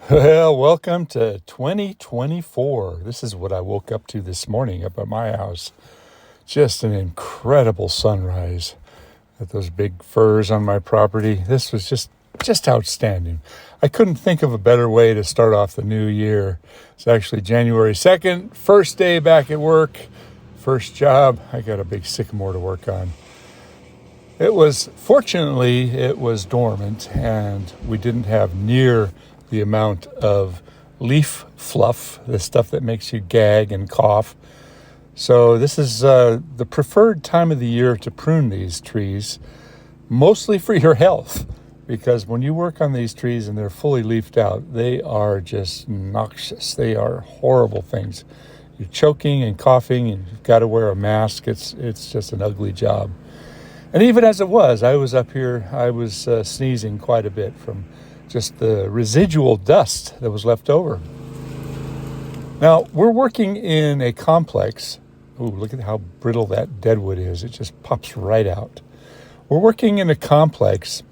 Well, welcome to 2024. This is what I woke up to this morning up at my house. Just an incredible sunrise with those big firs on my property. This was just outstanding. I couldn't think of a better way to start off the new year. It's actually January 2nd, first day back at work, first job. I got a big sycamore to work on. Fortunately, it was dormant and we didn't have near the amount of leaf fluff, the stuff that makes you gag and cough. So this is the preferred time of the year to prune these trees, mostly for your health, because when you work on these trees and they're fully leafed out, they are just noxious. They are horrible things. You're choking and coughing and you've got to wear a mask. It's just an ugly job. And even as it was, I was up here, I was sneezing quite a bit from just the residual dust that was left over. Now, we're working in a complex. Ooh, look at how brittle that deadwood is. It just pops right out. We're working in a complex,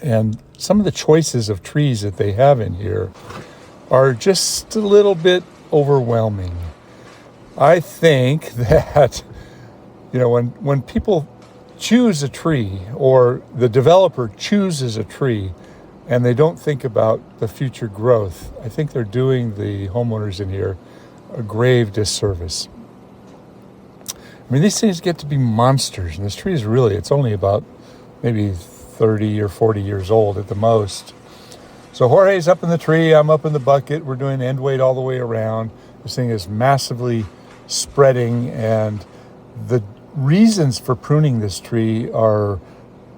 and some of the choices of trees that they have in here are just a little bit overwhelming. I think that, when people choose a tree, or the developer chooses a tree, and they don't think about the future growth, I think they're doing the homeowners in here a grave disservice. I mean, these things get to be monsters, and this tree is it's only about maybe 30 or 40 years old at the most. So Jorge's up in the tree, I'm up in the bucket, we're doing end weight all the way around. This thing is massively spreading, and the reasons for pruning this tree are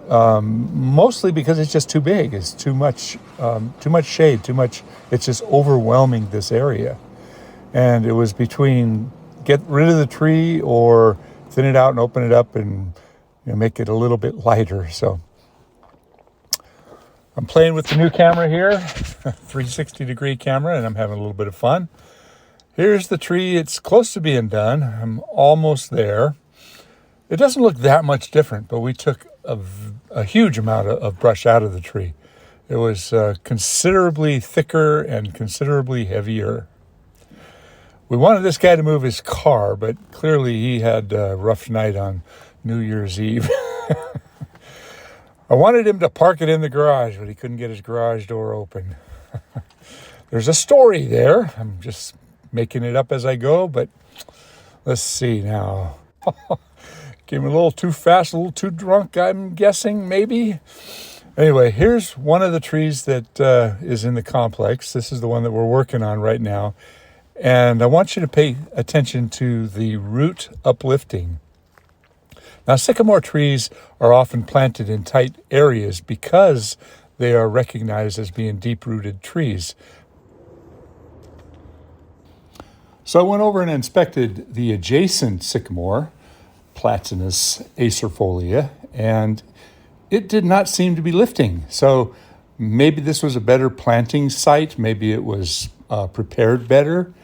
mostly because it's just too big. It's too much shade, it's just overwhelming this area. And it was between get rid of the tree or thin it out and open it up and make it a little bit lighter. So I'm playing with the new camera here, 360-degree camera, and I'm having a little bit of fun. Here's the tree. It's close to being done. I'm almost there. It doesn't look that much different, but we took a huge amount of brush out of the tree. It was considerably thicker and considerably heavier. We wanted this guy to move his car, but clearly he had a rough night on New Year's Eve. I wanted him to park it in the garage, but he couldn't get his garage door open. There's a story there. I'm just making it up as I go, but let's see now. Came a little too fast, a little too drunk, I'm guessing, maybe. Anyway, here's one of the trees that is in the complex. This is the one that we're working on right now. And I want you to pay attention to the root uplifting. Now, sycamore trees are often planted in tight areas because they are recognized as being deep-rooted trees. So I went over and inspected the adjacent sycamore, Platinus, Acer Folia, and it did not seem to be lifting. So maybe this was a better planting site. Maybe it was prepared better.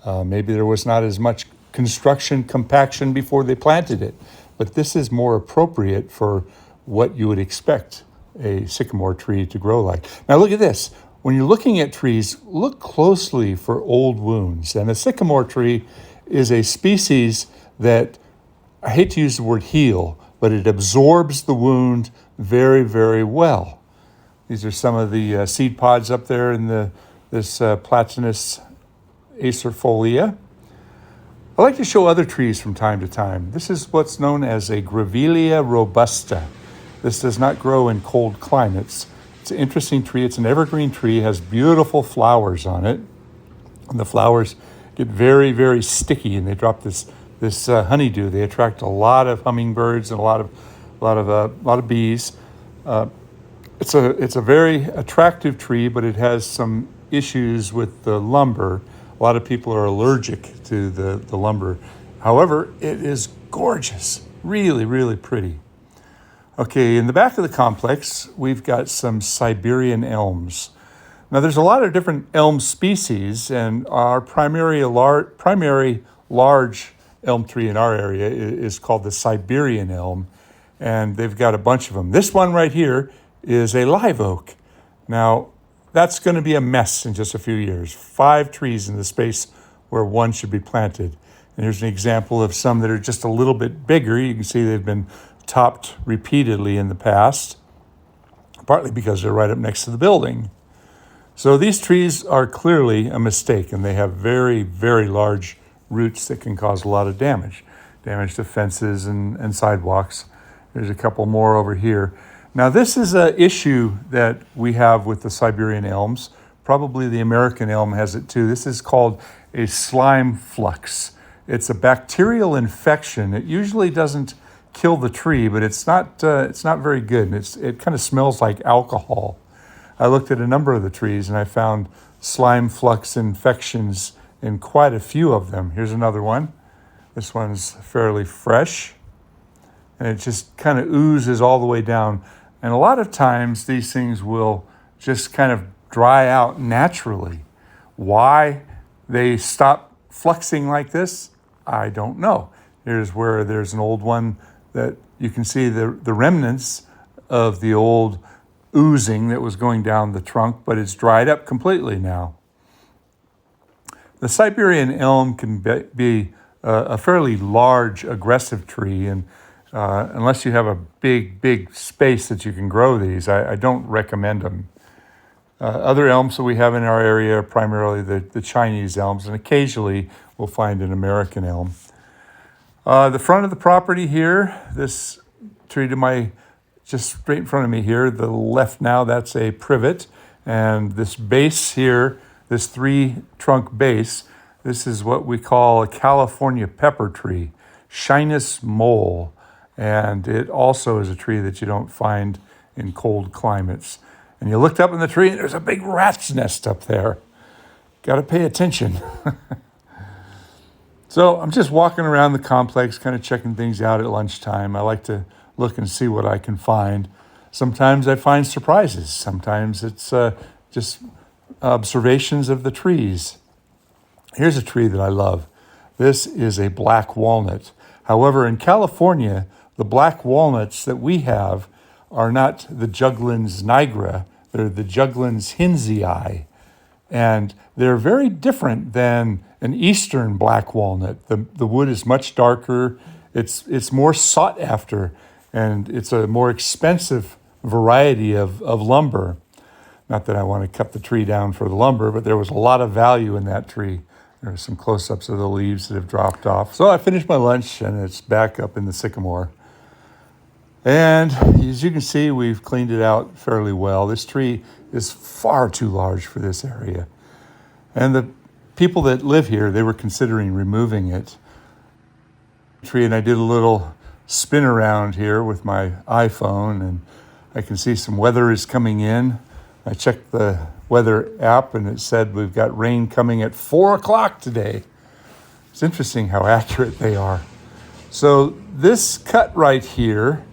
Maybe there was not as much construction compaction before they planted it. But this is more appropriate for what you would expect a sycamore tree to grow like. Now look at this. When you're looking at trees, look closely for old wounds. And a sycamore tree is a species that, I hate to use the word heal, but it absorbs the wound very, very well. These are some of the seed pods up there in this Platinus Acer Folia. I like to show other trees from time to time. This is what's known as a Gravia Robusta. This does not grow in cold climates. It's an interesting tree. It's an evergreen tree. It has beautiful flowers on it. And the flowers get very, very sticky, and they drop this honeydew. They attract a lot of hummingbirds and a lot of bees. It's a very attractive tree, but it has some issues with the lumber. A lot of people are allergic to the lumber. However, it is gorgeous, really, really pretty. Okay, in the back of the complex, we've got some Siberian elms. Now, there's a lot of different elm species, and our primary large elm tree in our area is called the Siberian elm, and they've got a bunch of them. This one right here is a live oak. Now, that's going to be a mess in just a few years. 5 trees in the space where one should be planted. And here's an example of some that are just a little bit bigger. You can see they've been topped repeatedly in the past, partly because they're right up next to the building. So these trees are clearly a mistake, and they have very, very large roots that can cause a lot of damage to fences and sidewalks. There's a couple more over here. Now, this is an issue that we have with the Siberian elms. Probably the American elm has it too. This is called a slime flux. It's a bacterial infection. It usually doesn't kill the tree, but it's not very good. It kind of smells like alcohol. I looked at a number of the trees and I found slime flux infections in quite a few of them. Here's another one. This one's fairly fresh, and it just kind of oozes all the way down. And a lot of times these things will just kind of dry out naturally. Why they stop fluxing like this, I don't know. Here's where there's an old one that you can see the remnants of the old oozing that was going down the trunk, but it's dried up completely now. The Siberian elm can be a fairly large, aggressive tree, and unless you have a big space that you can grow these, I don't recommend them. Other elms that we have in our area are primarily the Chinese elms, and occasionally we'll find an American elm. The front of the property here, this tree just straight in front of me here, the left now, that's a privet, and this base here, this 3-trunk base, this is what we call a California pepper tree, Shinus mole. And it also is a tree that you don't find in cold climates. And you looked up in the tree and there's a big rat's nest up there. Got to pay attention. So I'm just walking around the complex, kind of checking things out at lunchtime. I like to look and see what I can find. Sometimes I find surprises. Sometimes it's just observations of the trees. Here's a tree that I love. This is a black walnut. However, in California, the black walnuts that we have are not the Juglans nigra, they're the Juglans hinsii. And they're very different than an eastern black walnut. The wood is much darker, it's more sought after, and it's a more expensive variety of lumber. Not that I want to cut the tree down for the lumber, but there was a lot of value in that tree. There are some close-ups of the leaves that have dropped off. So I finished my lunch, and it's back up in the sycamore. And as you can see, we've cleaned it out fairly well. This tree is far too large for this area. And the people that live here, they were considering removing it. And I did a little spin around here with my iPhone, and I can see some weather is coming in. I checked the weather app and it said we've got rain coming at 4 o'clock today. It's interesting how accurate they are. So this cut right here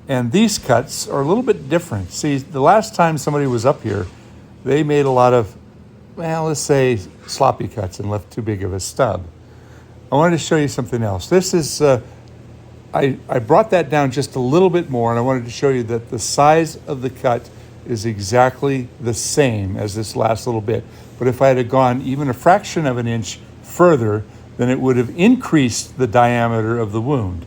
and these cuts are a little bit different. See, the last time somebody was up here, they made a lot of, well, let's say sloppy cuts and left too big of a stub. I wanted to show you something else. This is, I brought that down just a little bit more, and I wanted to show you that the size of the cut is exactly the same as this last little bit. But if I had gone even a fraction of an inch further, then it would have increased the diameter of the wound,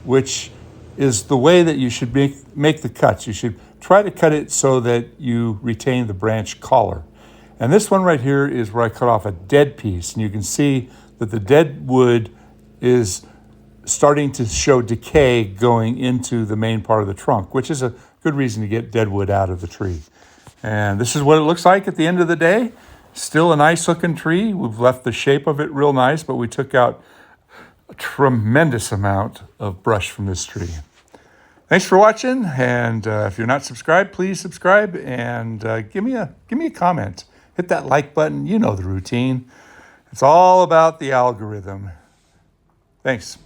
which is the way that you should make the cuts. You should try to cut it so that you retain the branch collar. And this one right here is where I cut off a dead piece, and you can see that the dead wood is starting to show decay going into the main part of the trunk, which is a good reason to get dead wood out of the tree. And this is what it looks like at the end of the day. Still a nice looking tree. We've left the shape of it real nice, but we took out a tremendous amount of brush from this tree. Thanks for watching, and if you're not subscribed, please subscribe and give me a comment. Hit that like button. You know the routine. It's all about the algorithm. Thanks.